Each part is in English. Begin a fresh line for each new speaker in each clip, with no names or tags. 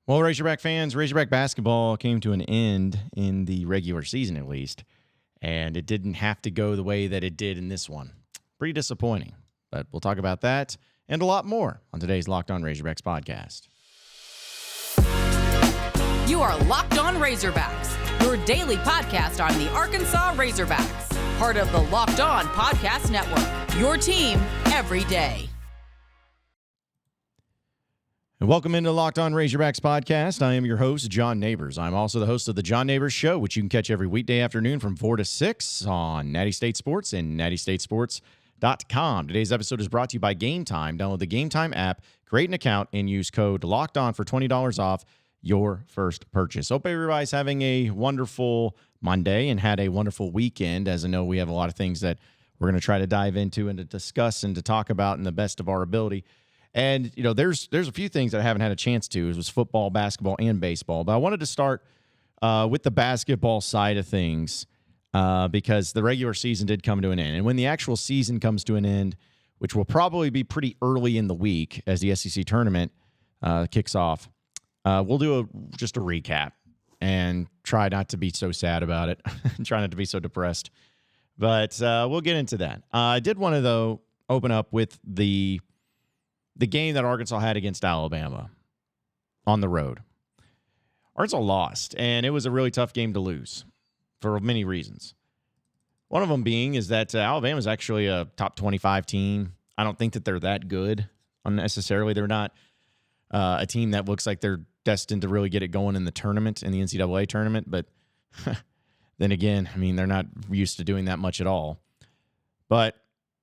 Well, Razorback fans, Razorback basketball came to an end in the regular season, at least, and it didn't have to go the way that it did in this one. Pretty disappointing, but we'll talk about that and a lot more on today's Locked On Razorbacks podcast.
You are Locked On Razorbacks, your daily podcast on the Arkansas Razorbacks, part of the Locked On Podcast Network, your team every day.
And welcome into Locked On Razorbacks podcast. I am your host, John Nabors. I'm also the host of the John Nabors Show, which you can catch every weekday afternoon from 4 to 6 on Natty State Sports and nattystatesports.com. Today's episode is brought to you by Gametime. Download the Gametime app, create an account, and use code LOCKEDON for $20 off your first purchase. Hope everybody's having a wonderful Monday and had a wonderful weekend, as I know we have a lot of things that we're going to try to dive into and to discuss and to talk about in the best of our ability. And, you know, there's a few things that I haven't had a chance to. It was football, basketball, and baseball. But I wanted to start with the basketball side of things because the regular season did come to an end. And when the actual season comes to an end, which will probably be pretty early in the week as the SEC tournament kicks off, we'll do just a recap and try not to be so sad about it, try not to be so depressed. But we'll get into that. I did want to, though, open up with the game that Arkansas had against Alabama on the road. Arkansas lost, and it was a really tough game to lose for many reasons. One of them being is that Alabama is actually a top 25 team. I don't think that they're that good unnecessarily. They're not a team that looks like they're destined to really get it going in the tournament, in the NCAA tournament. But then again, I mean, they're not used to doing that much at all. But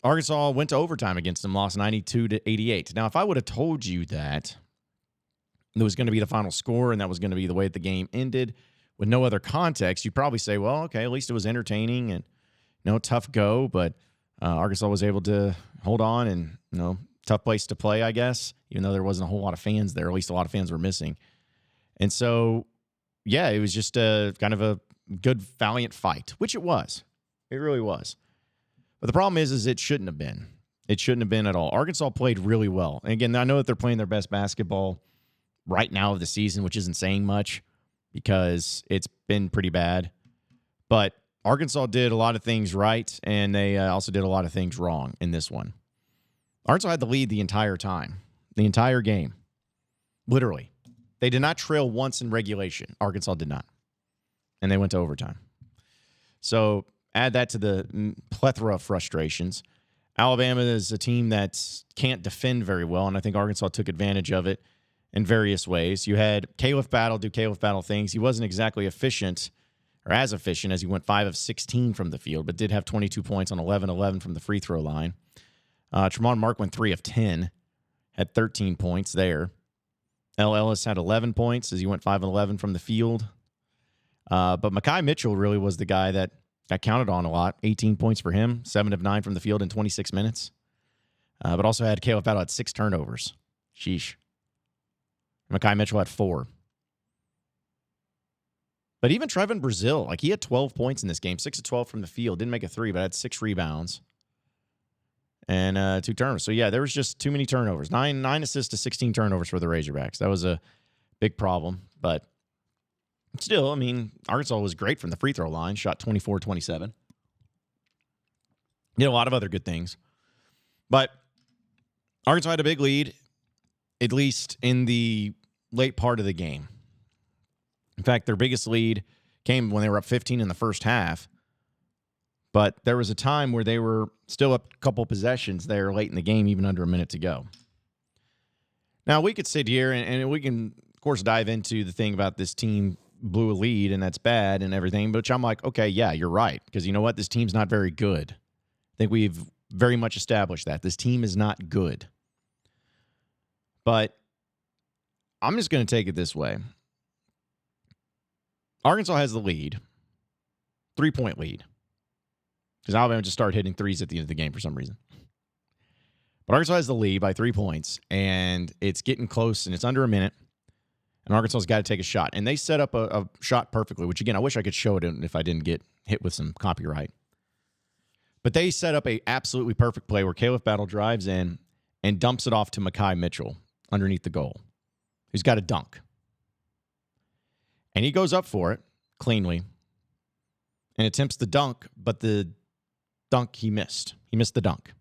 Arkansas went to overtime against them, lost 92-88. Now, if I would have told you that it was going to be the final score and that was going to be the way that the game ended with no other context, you'd probably say, well, okay, at least it was entertaining and, tough go. But Arkansas was able to hold on and, tough place to play, I guess, even though there wasn't a whole lot of fans there. At least a lot of fans were missing. And so, yeah, it was just a kind of a good, valiant fight, which it was. It really was. But the problem is it shouldn't have been. It shouldn't have been at all. Arkansas played really well. And again, I know that they're playing their best basketball right now of the season, which isn't saying much because it's been pretty bad. But Arkansas did a lot of things right, and they also did a lot of things wrong in this one. Arkansas had the lead the entire time, the entire game, literally. They did not trail once in regulation. Arkansas did not. And they went to overtime. So add that to the plethora of frustrations. Alabama is a team that can't defend very well, and I think Arkansas took advantage of it in various ways. You had Caleb Battle do Caleb Battle things. He wasn't exactly efficient or as efficient as he went 5 of 16 from the field, but did have 22 points on 11-11 from the free throw line. Tremont Mark went 3 of 10, had 13 points there. L. Ellis had 11 points as he went 5 of 11 from the field. But Mekhi Mitchell really was the guy that got counted on a lot. 18 points for him, 7 of 9 from the field in 26 minutes. But also had Caleb Battle had 6 turnovers. Sheesh. Mekhi Mitchell had 4. But even Trevin Brazil, he had 12 points in this game, 6 of 12 from the field. Didn't make a 3, but had 6 rebounds and 2 turnovers. So, yeah, there was just too many turnovers. 9 assists to 16 turnovers for the Razorbacks. That was a big problem, but still, Arkansas was great from the free throw line, shot 24-27. Did a lot of other good things. But Arkansas had a big lead, at least in the late part of the game. In fact, their biggest lead came when they were up 15 in the first half. But there was a time where they were still up a couple possessions there late in the game, even under a minute to go. Now, we could sit here and we can, of course, dive into the thing about this team blew a lead and that's bad and everything, but I'm like, okay, yeah, you're right. Because you know what? This team's not very good. I think we've very much established that. This team is not good. But I'm just going to take it this way. Arkansas has the lead, 3-point lead. Because Alabama just started hitting threes at the end of the game for some reason. But Arkansas has the lead by 3 points, and it's getting close, and it's under a minute. And Arkansas's got to take a shot. And they set up a shot perfectly, which, again, I wish I could show it if I didn't get hit with some copyright. But they set up a absolutely perfect play where Caleb Battle drives in and dumps it off to Mekhi Mitchell underneath the goal. He's got a dunk. And he goes up for it cleanly and attempts the dunk, but the dunk he missed. He missed the dunk.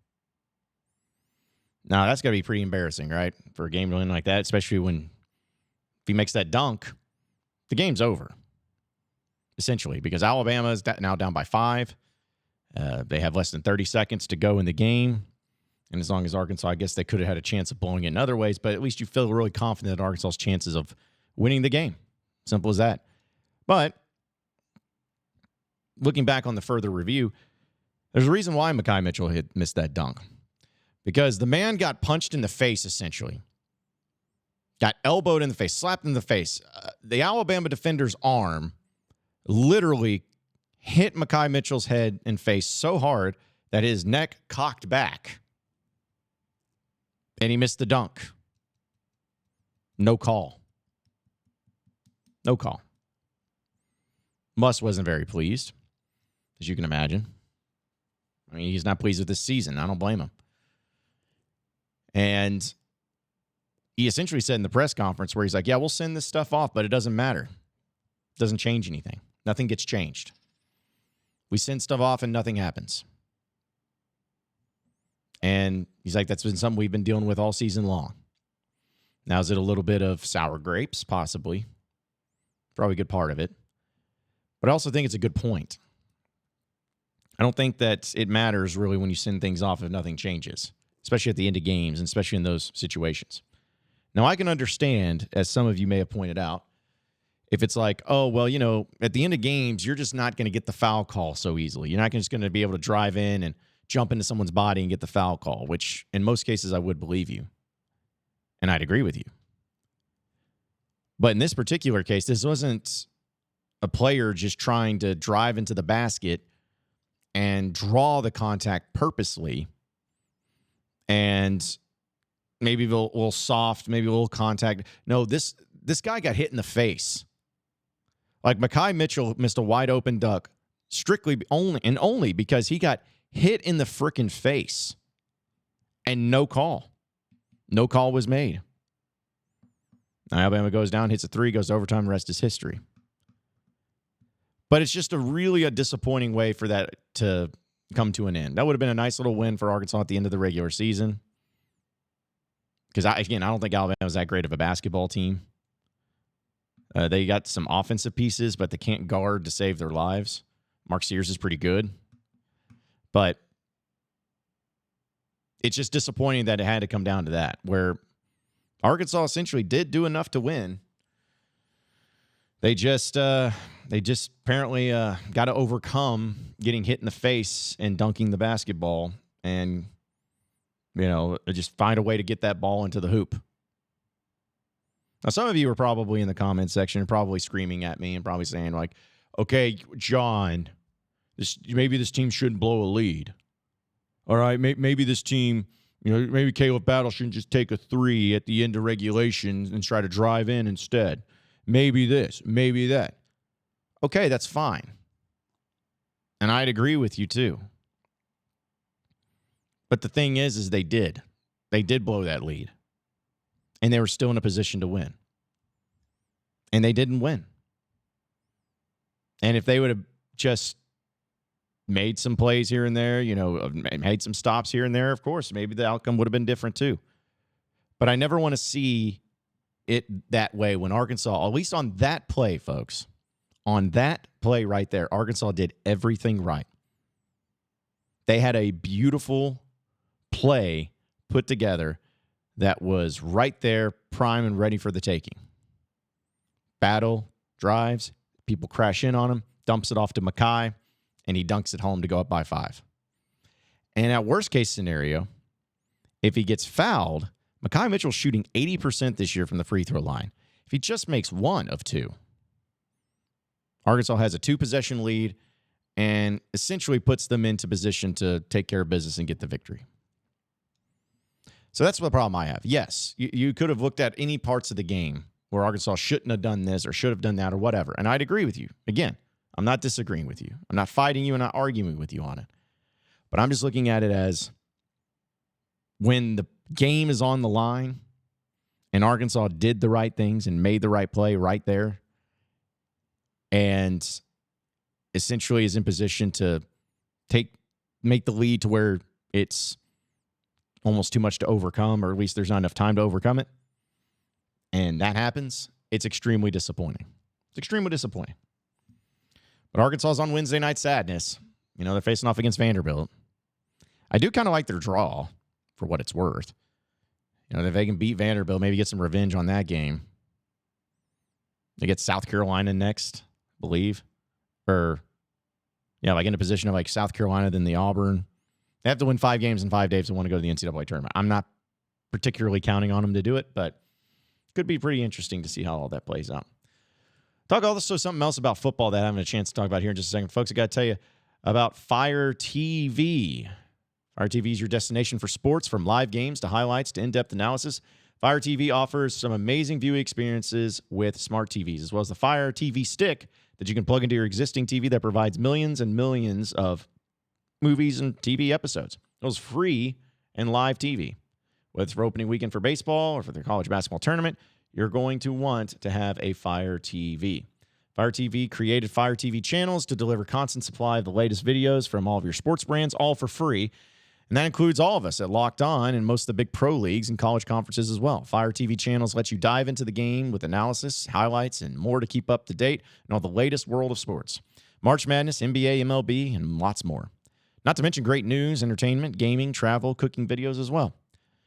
Now, that's got to be pretty embarrassing, right, for a game to win like that, especially when if he makes that dunk, the game's over, essentially, because Alabama is now down by 5. They have less than 30 seconds to go in the game. And as long as Arkansas, I guess they could have had a chance of blowing it in other ways, but at least you feel really confident in Arkansas's chances of winning the game. Simple as that. But looking back on the further review, there's a reason why Mekhi Mitchell had missed that dunk. Because the man got punched in the face, essentially. Got elbowed in the face, slapped in the face. The Alabama defender's arm literally hit Mekhi Mitchell's head and face so hard that his neck cocked back. And he missed the dunk. No call. No call. Muss wasn't very pleased, as you can imagine. I mean, he's not pleased with this season. I don't blame him. And he essentially said in the press conference where he's like, yeah, we'll send this stuff off, but it doesn't matter. It doesn't change anything. Nothing gets changed. We send stuff off and nothing happens. And he's like, that's been something we've been dealing with all season long. Now, is it a little bit of sour grapes? Possibly. Probably a good part of it. But I also think it's a good point. I don't think that it matters really when you send things off if nothing changes, especially at the end of games and especially in those situations. Now, I can understand, as some of you may have pointed out, if it's like, oh, well, you know, at the end of games, you're just not going to get the foul call so easily. You're not just going to be able to drive in and jump into someone's body and get the foul call, which in most cases I would believe you. And I'd agree with you. But in this particular case, this wasn't a player just trying to drive into the basket and draw the contact purposely and maybe a little soft, maybe a little contact. No, this guy got hit in the face. Like Mekhi Mitchell missed a wide open dunk strictly only because he got hit in the frickin' face and no call. No call was made. Now Alabama goes down, hits a 3, goes to overtime, rest is history. But it's just a disappointing way for that to come to an end. That would have been a nice little win for Arkansas at the end of the regular season. Because, I don't think Alabama was that great of a basketball team. They got some offensive pieces, but they can't guard to save their lives. Mark Sears is pretty good. But it's just disappointing that it had to come down to that, where Arkansas essentially did do enough to win. They just apparently got to overcome getting hit in the face and dunking the basketball and, just find a way to get that ball into the hoop. Now, some of you are probably in the comment section probably screaming at me and probably saying like, okay, John, maybe this team shouldn't blow a lead. All right, maybe this team, maybe Caleb Battle shouldn't just take a 3 at the end of regulation and try to drive in instead. Maybe this, maybe that. Okay, that's fine. And I'd agree with you too. But the thing is they did. They did blow that lead. And they were still in a position to win. And they didn't win. And if they would have just made some plays here and there, made some stops here and there, of course, maybe the outcome would have been different too. But I never want to see it that way when Arkansas, at least on that play, folks, on that play right there, Arkansas did everything right. They had a beautiful play put together that was right there, prime and ready for the taking. Battle, drives, people crash in on him, dumps it off to Mekhi, and he dunks it home to go up by 5. And at worst case scenario, if he gets fouled, Mekhi Mitchell's shooting 80% this year from the free throw line. If he just makes 1 of 2, Arkansas has a 2-possession lead and essentially puts them into position to take care of business and get the victory. So that's the problem I have. Yes, you could have looked at any parts of the game where Arkansas shouldn't have done this or should have done that or whatever, and I'd agree with you. Again, I'm not disagreeing with you. I'm not fighting you and not arguing with you on it. But I'm just looking at it as when the game is on the line and Arkansas did the right things and made the right play right there, and essentially is in position to make the lead to where it's almost too much to overcome, or at least there's not enough time to overcome it, and that happens, it's extremely disappointing. It's extremely disappointing. But Arkansas is on Wednesday Night Sadness. They're facing off against Vanderbilt. I do kind of like their draw for what it's worth. If they can beat Vanderbilt, maybe get some revenge on that game. They get South Carolina next, I believe. Like in a position of like South Carolina, then the Auburn. They have to win 5 games in 5 days to want to go to the NCAA tournament. I'm not particularly counting on them to do it, but could be pretty interesting to see how all that plays out. Talk also something else about football that I haven't had a chance to talk about here in just a second. Folks, I got to tell you about Fire TV. Fire TV is your destination for sports, from live games to highlights to in-depth analysis. Fire TV offers some amazing viewing experiences with smart TVs, as well as the Fire TV Stick that you can plug into your existing TV that provides millions and millions of movies and TV episodes. It was free and live TV. Whether it's for opening weekend for baseball or for the college basketball tournament, you're going to want to have a Fire TV. Fire TV created Fire TV channels to deliver constant supply of the latest videos from all of your sports brands, all for free. And that includes all of us at Locked On and most of the big pro leagues and college conferences as well. Fire TV channels let you dive into the game with analysis, highlights, and more to keep up to date and all the latest world of sports. March Madness, NBA, MLB, and lots more. Not to mention great news, entertainment, gaming, travel, cooking videos as well.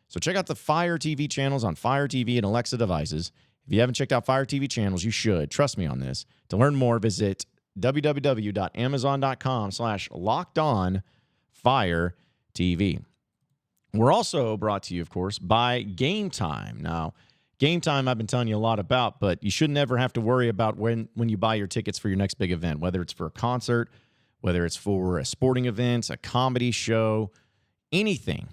So check out the Fire TV channels on Fire TV and Alexa devices. If you haven't checked out Fire TV channels, you should. Trust me on this. To learn more, visit www.amazon.com/lockedonfiretv. We're also brought to you, of course, by Gametime. Now, Gametime I've been telling you a lot about, but you should never have to worry about when you buy your tickets for your next big event, whether it's for a concert, whether it's for a sporting event, a comedy show, anything.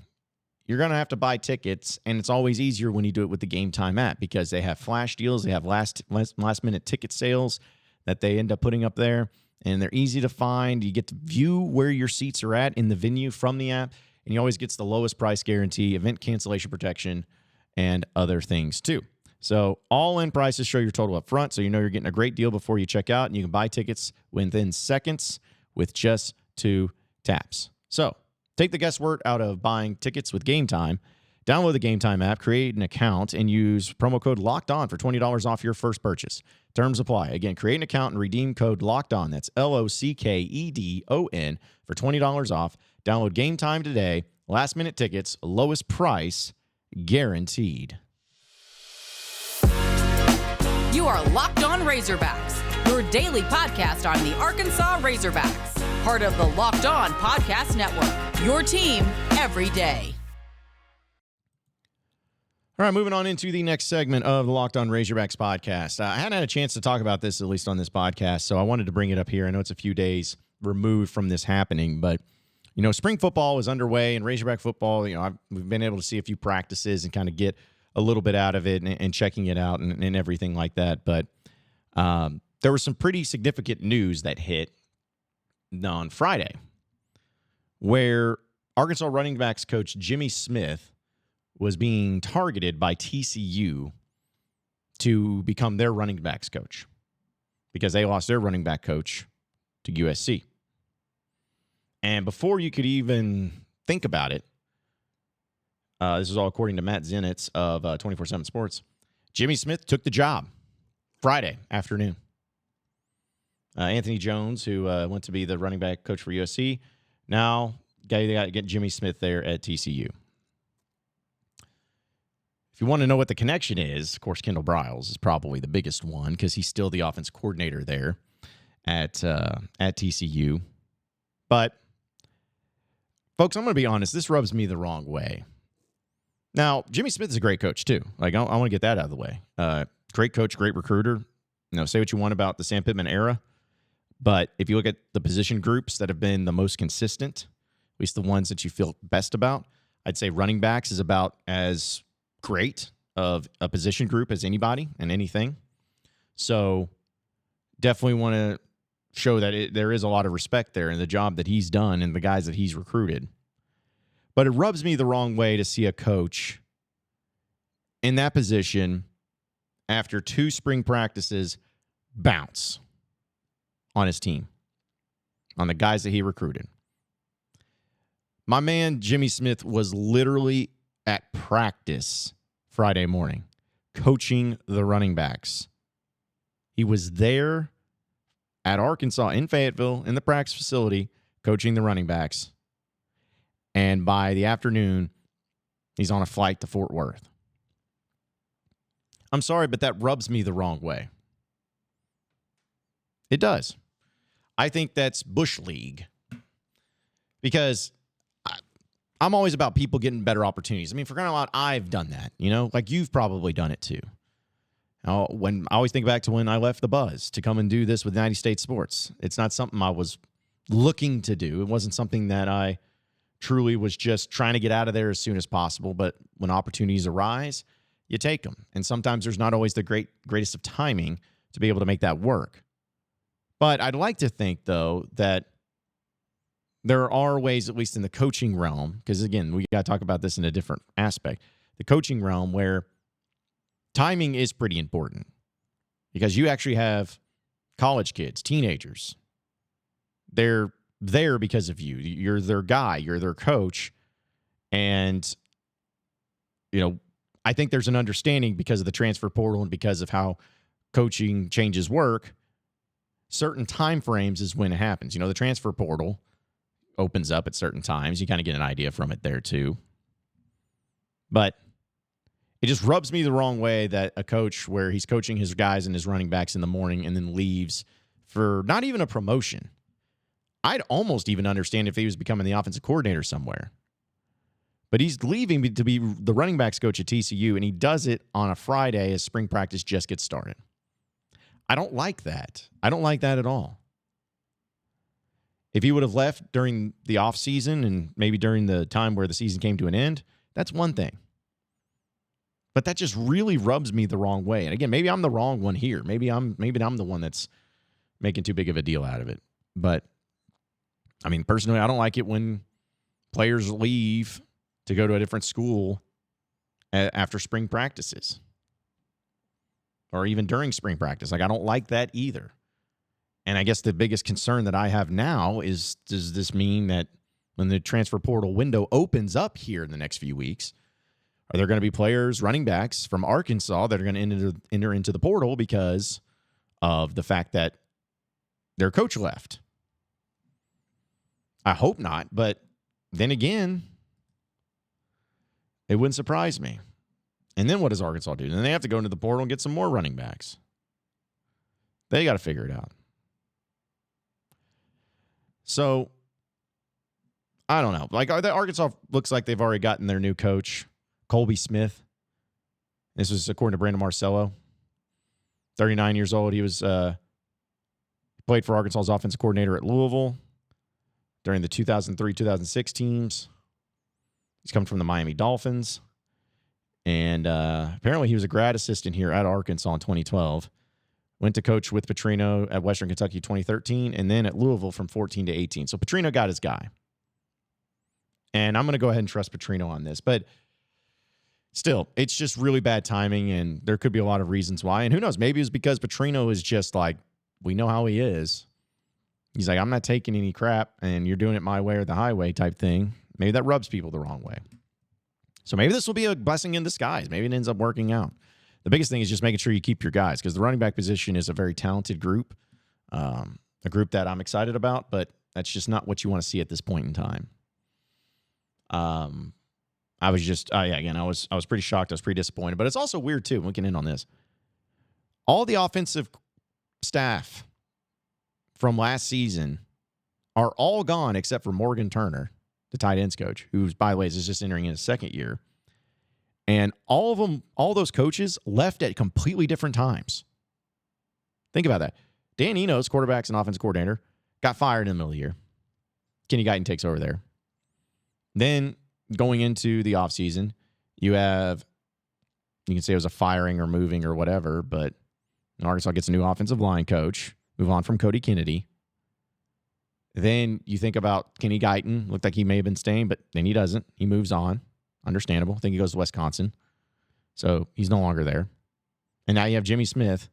You're going to have to buy tickets, and it's always easier when you do it with the Gametime app because they have flash deals. They have last-minute ticket sales that they end up putting up there, and they're easy to find. You get to view where your seats are at in the venue from the app, and you always get the lowest price guarantee, event cancellation protection, and other things too. So all-in prices show your total up front, so you know you're getting a great deal before you check out, and you can buy tickets within seconds with just 2 taps. So take the guesswork out of buying tickets with Gametime. Download the Gametime app, create an account, and use promo code LOCKEDON for $20 off your first purchase. Terms apply. Again, create an account and redeem code LOCKEDON. That's LOCKEDON for $20 off. Download Gametime today. Last-minute tickets, lowest price, guaranteed.
You are Locked On Razorbacks, your daily podcast on the Arkansas Razorbacks. Part of the Locked On Podcast Network, your team every day.
All right, moving on into the next segment of the Locked On Razorbacks podcast. I hadn't had a chance to talk about this, at least on this podcast, so I wanted to bring it up here. I know it's a few days removed from this happening, but, spring football is underway, and Razorback football, we've been able to see a few practices and kind of get a little bit out of it and checking it out and everything like that. But there was some pretty significant news that hit on Friday where Arkansas running backs coach Jimmy Smith was being targeted by TCU to become their running backs coach because they lost their running back coach to USC. And before you could even think about it, this is all according to Matt Zenitz of 24/7 Sports, Jimmy Smith took the job Friday afternoon. Anthony Jones, who went to be the running back coach for USC, now they got to get Jimmy Smith there at TCU. If you want to know what the connection is, of course, Kendall Briles is probably the biggest one because he's still the offense coordinator there at TCU. But, folks, I'm going to be honest. This rubs me the wrong way. Now, Jimmy Smith is a great coach, too. I want to get that out of the way. Great coach, great recruiter. Say what you want about the Sam Pittman era. But if you look at the position groups that have been the most consistent, at least the ones that you feel best about, I'd say running backs is about as great of a position group as anybody and anything. So definitely want to show that there is a lot of respect there in the job that he's done and the guys that he's recruited. But it rubs me the wrong way to see a coach in that position after 2 spring practices bounce. on his team, on the guys that he recruited. My man, Jimmy Smith, was literally at practice Friday morning, coaching the running backs. He was there at Arkansas in Fayetteville in the practice facility, coaching the running backs. And by the afternoon, he's on a flight to Fort Worth. I'm sorry, but that rubs me the wrong way. It does. I think that's Bush League. Because I'm always about people getting better opportunities. I mean, for crying out loud, I've done that. Like you've probably done it too. I always think back to when I left the Buzz to come and do this with McNeese St Sports. It's not something I was looking to do. It wasn't something that I truly was just trying to get out of there as soon as possible. But when opportunities arise, you take them. And sometimes there's not always the greatest of timing to be able to make that work. But I'd like to think, though, that there are ways, at least in the coaching realm, because, again, we got to talk about this in a different aspect, the coaching realm where timing is pretty important because you actually have college kids, teenagers. They're there because of you. You're their guy. You're their coach. And, I think there's an understanding because of the transfer portal and because of how coaching changes work. Certain time frames is when it happens. The transfer portal opens up at certain times. You kind of get an idea from it there too. But it just rubs me the wrong way that a coach where he's coaching his guys and his running backs in the morning and then leaves for not even a promotion. I'd almost even understand if he was becoming the offensive coordinator somewhere. But he's leaving to be the running backs coach at TCU, and he does it on a Friday as spring practice just gets started. I don't like that. I don't like that at all. If he would have left during the offseason and maybe during the time where the season came to an end, that's one thing. But that just really rubs me the wrong way. And again, maybe I'm the wrong one here. Maybe I'm the one that's making too big of a deal out of it. But I mean, personally, I don't like it when players leave to go to a different school after spring practices or even during spring practice. Like, I don't like that either. And I guess the biggest concern that I have now is, does this mean that when the transfer portal window opens up here in the next few weeks, are there going to be players, running backs from Arkansas that are going to enter into the portal because of the fact that their coach left? I hope not, but then again, it wouldn't surprise me. And then what does Arkansas do? Then they have to go into the portal and get some more running backs. They got to figure it out. So, I don't know. Like, Arkansas looks like they've already gotten their new coach, Colby Smith. This was according to Brandon Marcello. 39 years old. He was played for Arkansas's offensive coordinator at Louisville during the 2003-2006 teams. He's come from the Miami Dolphins. And apparently he was a grad assistant here at Arkansas in 2012. Went to coach with Petrino at Western Kentucky 2013, and then at Louisville from 14 to 18. So Petrino got his guy. And I'm going to go ahead and trust Petrino on this. But still, it's just really bad timing, and there could be a lot of reasons why. And who knows, maybe it's because Petrino is just like, we know how he is. He's like, I'm not taking any crap, and you're doing it my way or the highway type thing. Maybe that rubs people the wrong way. So maybe this will be a blessing in disguise. Maybe it ends up working out. The biggest thing is just making sure you keep your guys, because the running back position is a very talented group, a group that I'm excited about, but that's just not what you want to see at this point in time. I was just, again, I was pretty shocked. I was pretty disappointed, but it's also weird too. We can end on this. All the offensive staff from last season are all gone except for Morgan Turner, the tight ends coach, who, by the way, is just entering in his second year. And all of them, all those coaches left at completely different times. Think about that. Dan Enos, quarterbacks and offensive coordinator, got fired in the middle of the year. Kenny Guyton takes over there. Then going into the offseason, you can say it was a firing or moving or whatever, but Arkansas gets a new offensive line coach, move on from Cody Kennedy. Then you think about Kenny Guyton. Looked like he may have been staying, but then he doesn't. He moves on. Understandable. I think he goes to Wisconsin. So he's no longer there. And now you have Jimmy Smith,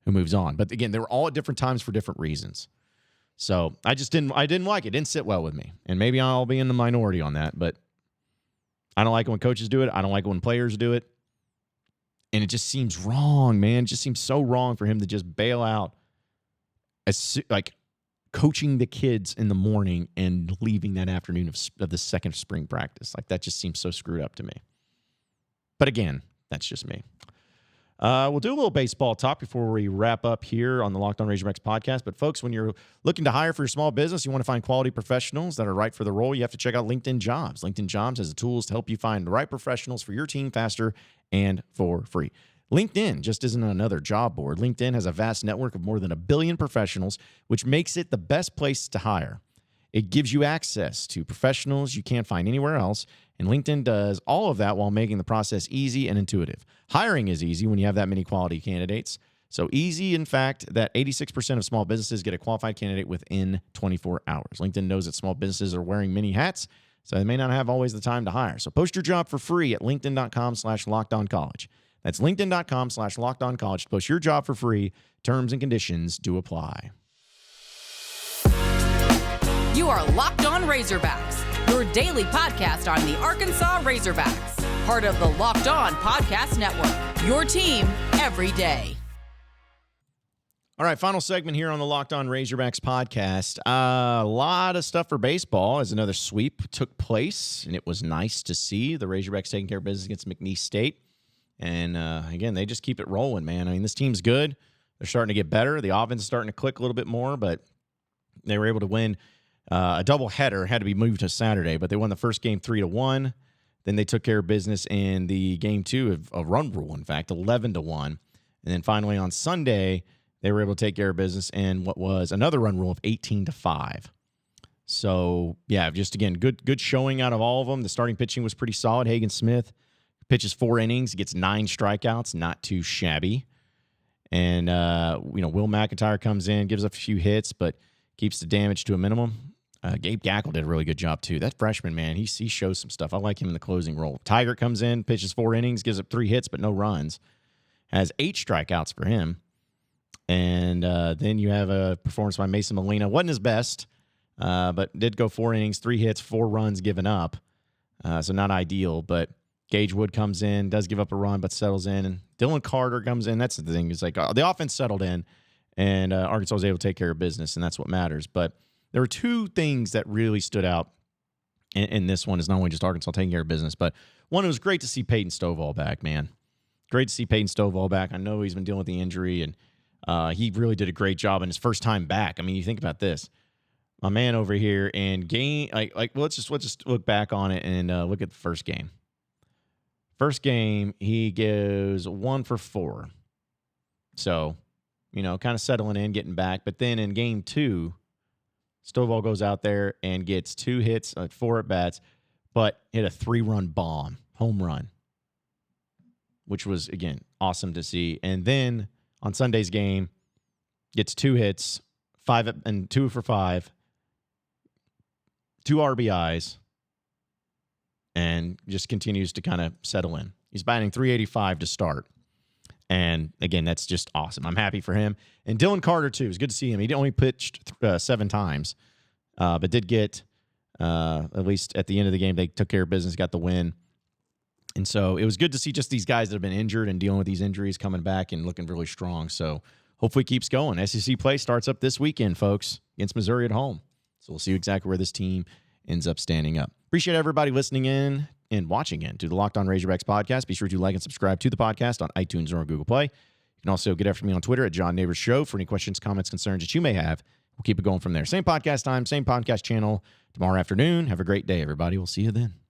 who moves on. But again, they were all at different times for different reasons. So I didn't like it. It didn't sit well with me. And maybe I'll be in the minority on that, but I don't like it when coaches do it. I don't like it when players do it. And it just seems wrong, man. It just seems so wrong for him to just bail out like coaching the kids in the morning and leaving that afternoon of the second spring practice. Like, that just seems so screwed up to me. But again, that's just me. We'll do a little baseball talk before we wrap up here on the Locked On Razorbacks podcast. But, folks, when you're looking to hire for your small business, you want to find quality professionals that are right for the role, you have to check out LinkedIn Jobs. LinkedIn Jobs has the tools to help you find the right professionals for your team faster and for free. LinkedIn just isn't another job board. LinkedIn has a vast network of more than 1 billion professionals, which makes it the best place to hire. It gives you access to professionals you can't find anywhere else, and LinkedIn does all of that while making the process easy and intuitive. Hiring is easy when you have that many quality candidates. So easy, in fact, that 86% of small businesses get a qualified candidate within 24 hours. LinkedIn knows that small businesses are wearing many hats, so they may not have always the time to hire. So post your job for free at linkedin.com/lockedoncollege. That's linkedin.com/lockedoncollege to post your job for free. Terms and conditions do apply.
You are Locked On Razorbacks, your daily podcast on the Arkansas Razorbacks, part of the Locked On Podcast Network, your team every day.
All right, final segment here on the Locked On Razorbacks podcast. A lot of stuff for baseball as another sweep took place, and it was nice to see the Razorbacks taking care of business against McNeese State. And, again, they just keep it rolling, man. I mean, this team's good. They're starting to get better. The offense is starting to click a little bit more, but they were able to win a doubleheader. Had to be moved to Saturday, but they won the first game 3-1. Then they took care of business in the game 2 of a run rule, in fact, 11-1. And then finally on Sunday, they were able to take care of business in what was another run rule of 18-5. So, yeah, just, again, good showing out of all of them. The starting pitching was pretty solid. Hagen Smith pitches 4 innings, gets 9 strikeouts, not too shabby. And, Will McIntyre comes in, gives up a few hits, but keeps the damage to a minimum. Gabe Gackle did a really good job, too. That freshman, man, he shows some stuff. I like him in the closing role. Tiger comes in, pitches 4 innings, gives up 3 hits, but no runs. Has 8 strikeouts for him. And then you have a performance by Mason Molina. Wasn't his best, but did go 4 innings, 3 hits, 4 runs given up. So not ideal, but Gage Wood comes in, does give up a run, but settles in. And Dylan Carter comes in. That's the thing. It's like the offense settled in, and Arkansas was able to take care of business, and that's what matters. But there were 2 things that really stood out in this one. Is not only just Arkansas taking care of business, but one, it was great to see Peyton Stovall back, man. Great to see Peyton Stovall back. I know he's been dealing with the injury, and he really did a great job in his first time back. I mean, you think about this. My man over here in game, let's just look back on it and look at the first game. First game, he goes 1 for 4. So, kind of settling in, getting back. But then in game 2, Stovall goes out there and gets 2 hits, 4 at-bats, but hit a 3-run bomb, home run, which was, again, awesome to see. And then on Sunday's game, gets 2 hits, 2 for 5, 2 RBIs, and just continues to kind of settle in. He's batting .385 to start. And, again, that's just awesome. I'm happy for him. And Dylan Carter, too. It was good to see him. He only pitched 7 times, but did get, at least at the end of the game, they took care of business, got the win. And so it was good to see just these guys that have been injured and dealing with these injuries coming back and looking really strong. So hopefully it keeps going. SEC play starts up this weekend, folks, against Missouri at home. So we'll see exactly where this team ends up standing up. Appreciate everybody listening in and watching in to the Locked On Razorbacks podcast. Be sure to like and subscribe to the podcast on iTunes or on Google Play. You can also get after me on Twitter at John Nabors Show for any questions, comments, concerns that you may have. We'll keep it going from there. Same podcast time, same podcast channel tomorrow afternoon. Have a great day, everybody. We'll see you then.